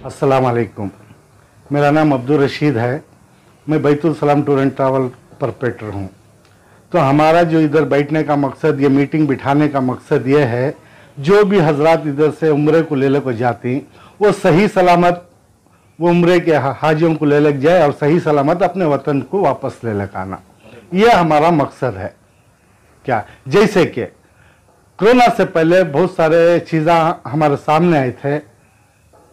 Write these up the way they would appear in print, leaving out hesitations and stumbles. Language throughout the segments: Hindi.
अस्सलाम वालेकुम। मेरा नाम अब्दुल रशीद है। मैं बैतुल सलाम टूर एंड ट्रैवल परपेटर हूँ। तो हमारा जो इधर बैठने का मकसद, ये मीटिंग बिठाने का मकसद ये है, जो भी हजरात इधर से उम्रे को ले लेकर जाती वो सही सलामत वो उम्रे के हाजियों को ले लग जाए और सही सलामत अपने वतन को वापस ले लेकर आना, यह हमारा मकसद है। क्या जैसे कि कोरोना से पहले बहुत सारे चीज़ें हमारे सामने आए थे।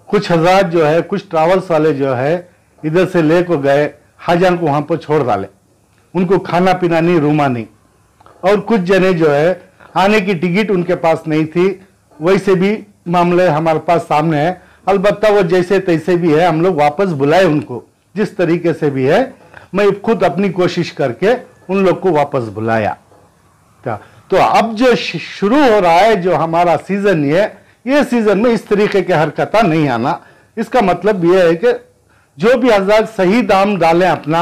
कुछ हजरात जो है, कुछ ट्रैवल्स वाले जो है इधर से ले को गए, हाजियों को वहाँ पर छोड़ डाले, उनको खाना पीना नहीं, रूमा नहीं। और कुछ जने जो है आने की टिकट उनके पास नहीं थी, वैसे भी मामले हमारे पास सामने है। अलबत्ता वो जैसे तैसे भी है, हम लोग वापस बुलाए उनको, जिस तरीके से भी है। मैं खुद अपनी कोशिश करके उन लोग को वापस बुलाया। क्या तो अब जो शुरू हो रहा है जो हमारा सीजन, ये सीजन में इस तरीके की हरकतें नहीं आना। इसका मतलब ये है कि जो भी हज़रात सही दाम डालें, अपना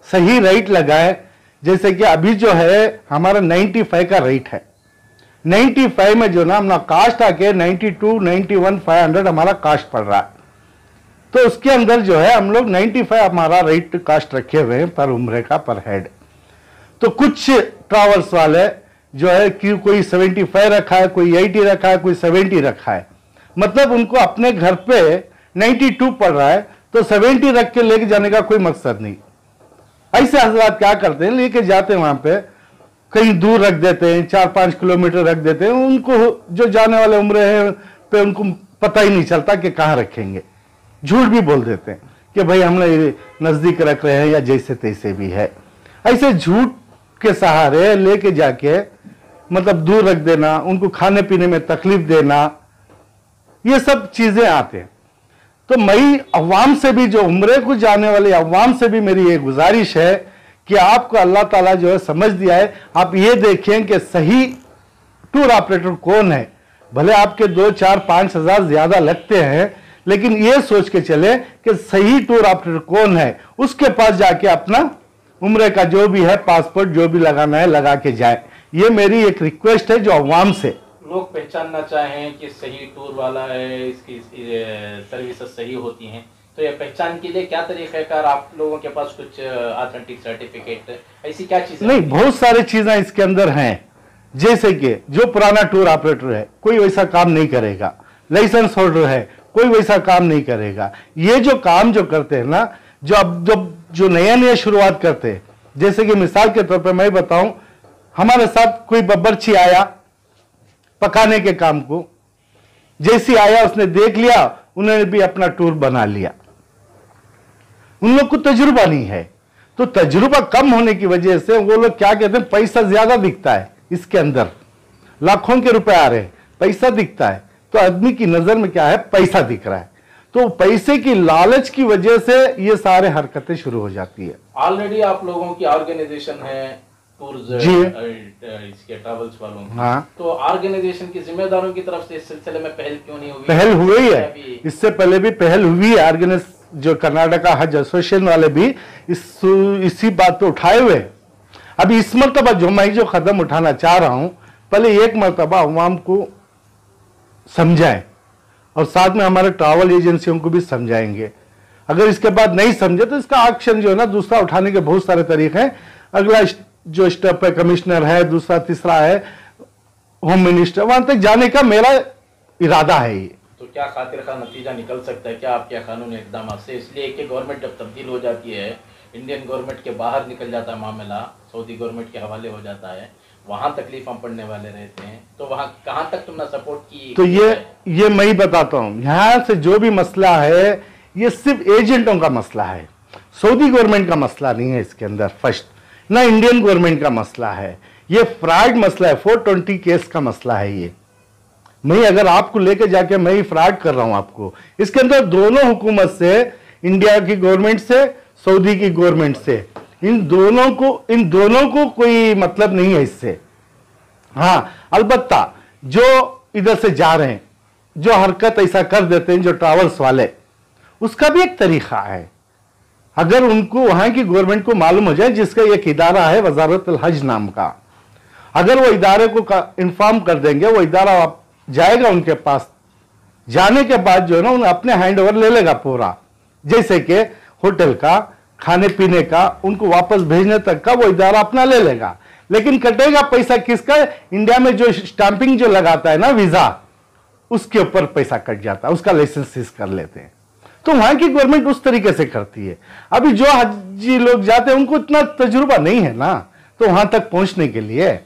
सही रेट लगाए। जैसे कि अभी जो है हमारा 95 का रेट है। 95 में जो ना अपना कास्ट आके 92, 91, 500 हमारा कास्ट पड़ रहा है। तो उसके अंदर जो है हम लोग 95 हमारा रेट कास्ट रखे हुए हैं पर उम्रे का, पर हेड। तो कुछ ट्रैवल्स वाले जो है कि कोई 75 रखा है, कोई 80 रखा है, कोई 70 रखा है। मतलब उनको अपने घर पे 92 पड़ रहा है तो 70 रख के लेके जाने का कोई मकसद नहीं। ऐसे हजरात क्या करते हैं, लेके जाते हैं वहां पे, कहीं दूर रख देते हैं, 4-5 किलोमीटर रख देते हैं। उनको जो जाने वाले उम्रे हैं पे उनको पता ही नहीं चलता कि कहाँ रखेंगे। झूठ भी बोल देते हैं कि भाई हमने नजदीक रख रहे हैं या जैसे तैसे भी है। ऐसे झूठ के सहारे लेके जाके मतलब दूर रख देना, उनको खाने पीने में तकलीफ देना, ये सब चीजें आते हैं। तो मैं अवाम से भी, जो उम्रे को जाने वाले अवाम से भी मेरी ये गुजारिश है कि आपको अल्लाह ताला जो है समझ दिया है, आप ये देखें कि सही टूर ऑपरेटर कौन है। भले आपके 2, 4, 5 हजार ज्यादा लगते हैं, लेकिन ये सोच के चले कि सही टूर ऑपरेटर कौन है, उसके पास जाके अपना उम्रे का जो भी है पासपोर्ट जो भी लगाना है लगा के जाए। ये मेरी एक रिक्वेस्ट है जो अवाम से। लोग पहचानना चाहें कि सही टूर वाला है, इसकी सर्विसेज सही होती हैं, तो ये पहचान के लिए क्या तरीक़ाकार, आप लोगों के पास कुछ ऑथेंटिक सर्टिफिकेट ऐसी क्या चीजें? नहीं, बहुत सारी चीजें इसके अंदर हैं। जैसे कि जो पुराना टूर ऑपरेटर है कोई वैसा काम नहीं करेगा, लाइसेंस होल्डर है कोई वैसा काम नहीं करेगा। ये जो काम जो करते हैं ना, जो अब जो नया शुरुआत करते हैं, जैसे कि मिसाल के तौर पर मैं बताऊं, हमारे साथ कोई बब्बरची आया पकाने के काम को, जैसी आया उसने देख लिया, उन्होंने भी अपना टूर बना लिया। उन लोग को तजुर्बा नहीं है, तो तजुर्बा कम होने की वजह से वो लोग क्या कहते हैं, पैसा ज्यादा दिखता है इसके अंदर, लाखों के रुपए आ रहे हैं, पैसा दिखता है। तो आदमी की नजर में क्या है, पैसा दिख रहा है। तो पैसे की लालच की वजह से ये सारे हरकतें शुरू हो जाती है। ऑलरेडी आप लोगों की ऑर्गेनाइजेशन है टूर्स जी, इसके ट्रैवल्स वालों की। हाँ, तो ऑर्गेनाइजेशन की जिम्मेदारों की तरफ से इस सिलसिले में पहल क्यों नहीं हुई? पहल हुई है, इससे पहले भी पहल हुई है। ऑर्गेनाइज जो कर्नाटका हज एसोसिएशन वाले भी इसी बात पे उठाए हुए। अभी इस मरतबा जो मैं जो कदम उठाना चाह रहा हूं, पहले एक मरतबा अवाम को समझाएं और साथ में हमारे ट्रैवल एजेंसियों को भी समझाएंगे। अगर इसके बाद नहीं समझे तो इसका एक्शन जो है ना दूसरा उठाने के बहुत सारे तरीके हैं। अगला जो स्टेप है कमिश्नर है, दूसरा तीसरा है होम मिनिस्टर, वहां तक जाने का मेरा इरादा है। ये तो क्या खातिर का नतीजा निकल सकता है क्या आपके कानूनी इकदाम से? इसलिए कि गवर्नमेंट जब तब्दील हो जाती है, इंडियन गवर्नमेंट के बाहर निकल जाता है मामला, सऊदी गवर्नमेंट के हवाले हो जाता है, वहां तकलीफ हम पड़ने वाले रहते हैं। तो वहां कहां तक तुमने सपोर्ट की? तो ये मैं ही बताता हूं, यहां से जो भी मसला है ये सिर्फ एजेंटों का मसला है, सऊदी गवर्नमेंट का मसला नहीं है इसके अंदर। फर्स्ट ना इंडियन गवर्नमेंट का मसला है, ये फ्रॉड मसला है, 420 केस का मसला है। ये मैं अगर आपको लेके जाके मैं ही फ्रॉड कर रहा हूं आपको, इसके अंदर दोनों हुकूमत से, इंडिया की गवर्नमेंट से, सऊदी की गवर्नमेंट से, इन दोनों को कोई मतलब नहीं है इससे। हाँ, अलबत्ता जो इधर से जा रहे हैं, जो हरकत ऐसा कर देते हैं जो ट्रैवल्स वाले, उसका भी एक तरीका है। अगर उनको वहां की गवर्नमेंट को मालूम हो जाए, जिसका एक इदारा है वजारत अल हज नाम का, अगर वो इदारे को इन्फॉर्म कर देंगे, वो इदारा जाएगा उनके पास जाने के बाद जो है ना उन्हें अपने हैंड ओवर ले लेगा पूरा, जैसे कि होटल का, खाने पीने का, उनको वापस भेजने तक का वो इदारा अपना ले लेगा। लेकिन कटेगा पैसा किसका? इंडिया में जो स्टैंपिंग जो लगाता है ना वीजा, उसके ऊपर पैसा कट जाता है, उसका लाइसेंस सीज कर लेते हैं। तो वहां की गवर्नमेंट उस तरीके से करती है। अभी जो हजी लोग जाते हैं उनको इतना तजुर्बा नहीं है ना, तो वहां तक पहुंचने के लिए।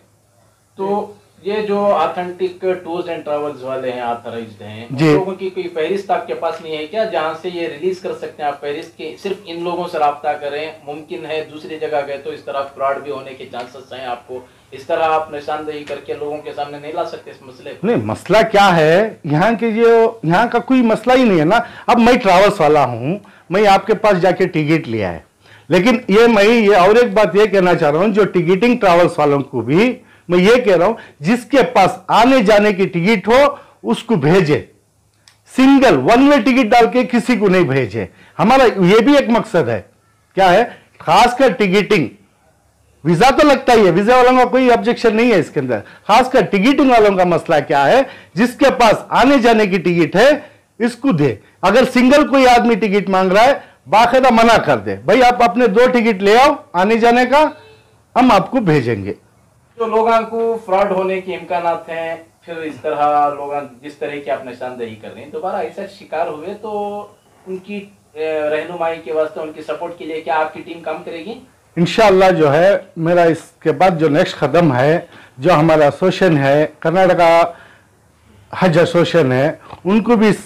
तो ये जो ऑथेंटिक टूर्स एंड ट्रैवल्स वाले हैं, ऑथराइज्ड हैं, उन लोगों की कोई फहरिस्त आपके पास नहीं है क्या, जहां से ये रिलीज कर सकते हैं आप फहरिस्त के? सिर्फ इन लोगों से राब्ता करें, मुमकिन है दूसरी जगह गए तो इस तरह फ्रॉड भी होने के चांसेस हैं, आपको इस तरह आप निशानदेही करके लोगों के सामने नहीं ला सकते इस मसले को? नहीं, मसला क्या है यहाँ के, जो यहाँ का कोई मसला ही नहीं है ना। अब मैं ट्रैवल्स वाला हूँ, मैं आपके पास जाके टिकट लिया है, लेकिन ये और एक बात ये कहना चाह रहा हूँ, जो टिकटिंग ट्रैवल्स वालों को भी मैं ये कह रहा हूं, जिसके पास आने जाने की टिकट हो उसको भेजे, सिंगल वन वे टिकट डाल के किसी को नहीं भेजे। हमारा ये भी एक मकसद है, क्या है, खासकर टिकटिंग, वीजा तो लगता ही है, वीजा वालों का कोई ऑब्जेक्शन नहीं है इसके अंदर। खासकर टिकटिंग वालों का मसला क्या है, जिसके पास आने जाने की टिकट है इसको दे। अगर सिंगल कोई आदमी टिकट मांग रहा है, बाकायदा मना कर दे, भाई आप अपने 2 टिकट ले आओ आने जाने का, हम आपको भेजेंगे। जो लोगों को फ्रॉड होने के इम्कानात हैं, फिर इस तरह लोग जिस तरह की आप निशानदेही कर रहे हैं, दोबारा ऐसा शिकार हुए तो उनकी रहनुमाई के वास्ते, उनकी सपोर्ट के लिए क्या आपकी टीम काम करेगी? इंशाअल्लाह जो है मेरा इसके बाद जो नेक्स्ट कदम है, जो हमारा एसोसिएशन है, कर्नाटका हज एसोसिएशन है, उनको भी इस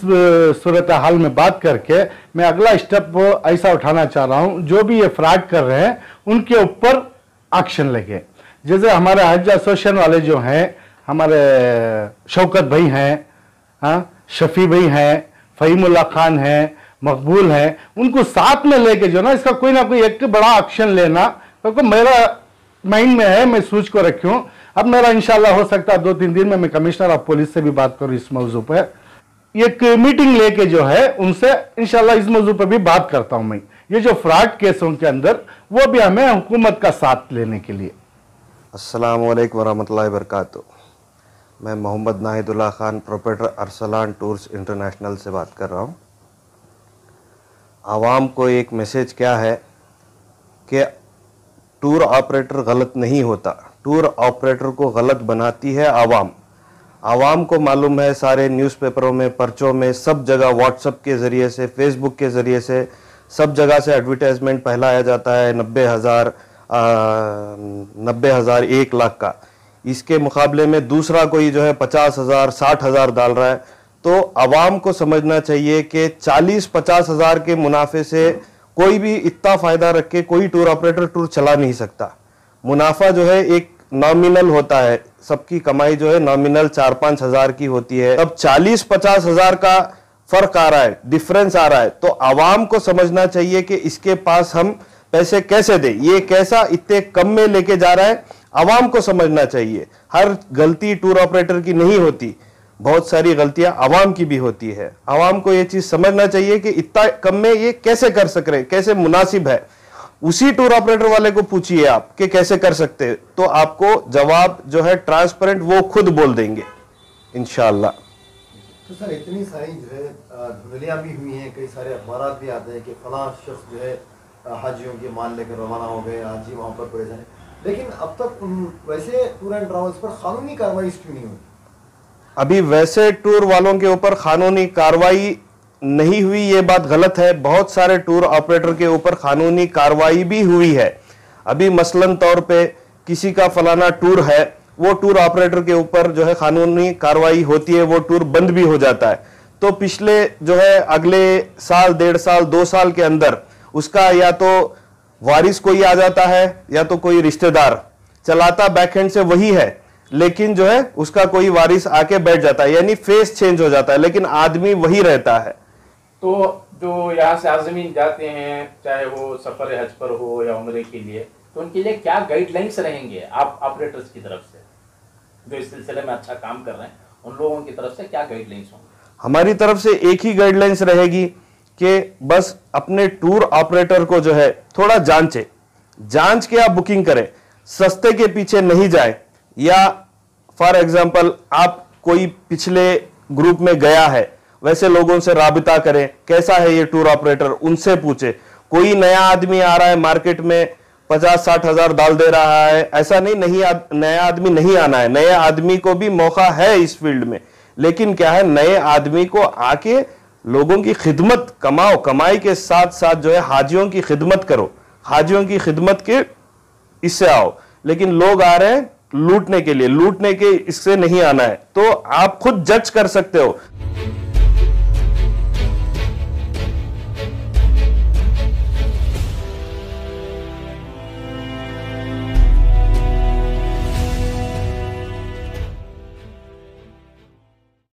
सूरत हाल में बात करके मैं अगला स्टेप ऐसा उठाना चाह रहा हूं, जो भी ये फ्रॉड कर रहे हैं उनके ऊपर एक्शन लगे। जैसे हमारे हज एसोसिएशन वाले जो हैं, हमारे शौकत भाई हैं, हाँ, शफी भाई हैं, फ़हीमुल्लाह खान हैं, मकबूल हैं, उनको साथ में लेके जो ना इसका कोई ना कोई एक बड़ा एक्शन लेना, क्योंकि मेरा माइंड में है, मैं सोच को रखी हूँ। अब मेरा इंशाल्लाह हो सकता है 2-3 दिन में मैं कमिश्नर ऑफ पुलिस से भी बात करूँ इस मौजू पर, एक मीटिंग लेके जो है उनसे इंशाल्लाह इस मौजू पर भी बात करता हूँ मैं, ये जो फ्रॉड केसों के अंदर, वो भी हमें हुकूमत का साथ लेने के लिए। अस्सलामुअलैकुम वरहमतुल्लाहि वबरकातुहू। मैं Mohammed Nahidullah Khan, proprietor Arsalan tours international से बात कर रहा हूँ। आवाम को एक मैसेज क्या है कि टूर ऑपरेटर गलत नहीं होता, टूर ऑपरेटर को गलत बनाती है आवाम। आवाम को मालूम है, सारे न्यूज़पेपरों में, पर्चों में, सब जगह व्हाट्सएप के ज़रिए से, फेसबुक के ज़रिए से, सब जगह से एडवर्टाइजमेंट फैलाया जाता है 90,000, 1 लाख का। इसके मुकाबले में दूसरा कोई जो है 50,000, 60,000 डाल रहा है। तो आवाम को समझना चाहिए कि 40-50 हज़ार के मुनाफे से कोई भी इतना फ़ायदा रख के कोई टूर ऑपरेटर टूर चला नहीं सकता। मुनाफा जो है एक नॉमिनल होता है, सबकी कमाई जो है नॉमिनल 4-5 हज़ार की होती है। अब 40-50 हज़ार का फ़र्क आ रहा है, डिफरेंस आ रहा है, तो आवाम को समझना चाहिए कि इसके पास हम पैसे कैसे दें, ये कैसा इतने कम में लेके जा रहा है, आवाम को समझना चाहिए। हर गलती टूर ऑपरेटर की नहीं होती, बहुत सारी गलतियां आवाम की भी होती है। आवाम को ये चीज समझना चाहिए कि इतना कम में ये कैसे कर सक रहे, कैसे मुनासिब है। उसी टूर ऑपरेटर वाले को पूछिए आप कि कैसे कर सकते हैं, तो आपको जवाब जो है ट्रांसपेरेंट वो खुद बोल देंगे इंशाअल्लाह। तो सर इतनी सारी जो है धुंधलियाँ भी हुई हैं, कई सारे अखबार भी आते हैं कि फलां शख्स जो है हाजियों के माल लेकर रवाना हो गए, हाजी वहाँ पर परेशान, लेकिन अब तक वैसे टूर एंड ट्रैवल्स पर कानूनी कार्रवाई क्यों नहीं हुई? अभी वैसे टूर वालों के ऊपर कानूनी कार्रवाई नहीं हुई, ये बात गलत है। बहुत सारे टूर ऑपरेटर के ऊपर कानूनी कार्रवाई भी हुई है। अभी मसलन तौर पे किसी का फलाना टूर है, वो टूर ऑपरेटर के ऊपर जो है कानूनी कार्रवाई होती है, वो टूर बंद भी हो जाता है। तो पिछले जो है अगले साल, 1.5 साल, 2 साल के अंदर उसका या तो वारिस कोई आ जाता है या तो कोई रिश्तेदार चलाता बैकएंड से वही है, लेकिन जो है उसका कोई वारिस आके बैठ जाता है, यानी फेस चेंज हो जाता है, लेकिन आदमी वही रहता है। तो जो यहाँ से आज़मीन जाते हैं, चाहे वो सफर हज पर हो या उम्रे के लिए, तो उनके लिए क्या गाइडलाइंस रहेंगे आप ऑपरेटर्स की तरफ से, जो इस सिलसिले में अच्छा काम कर रहे हैं, उन लोगों की तरफ से क्या गाइडलाइंस होंगे? हमारी तरफ से एक ही गाइडलाइंस रहेगी कि बस अपने टूर ऑपरेटर को जो है थोड़ा जांच के आप बुकिंग करें, सस्ते के पीछे नहीं जाए। या फॉर एग्जांपल आप कोई पिछले ग्रुप में गया है, वैसे लोगों से राबिता करें, कैसा है ये टूर ऑपरेटर, उनसे पूछे। कोई नया आदमी आ रहा है मार्केट में 50-60 हजार डाल दे रहा है, ऐसा नहीं नया आदमी नहीं आना है, नए आदमी को भी मौका है इस फील्ड में। लेकिन क्या है, नए आदमी को आके लोगों की खिदमत कमाओ, कमाई के साथ साथ जो है हाजियों की खिदमत करो, हाजियों की खिदमत के इससे आओ। लेकिन लोग आ रहे हैं लूटने के लिए, लूटने के इससे नहीं आना है। तो आप खुद जज कर सकते हो।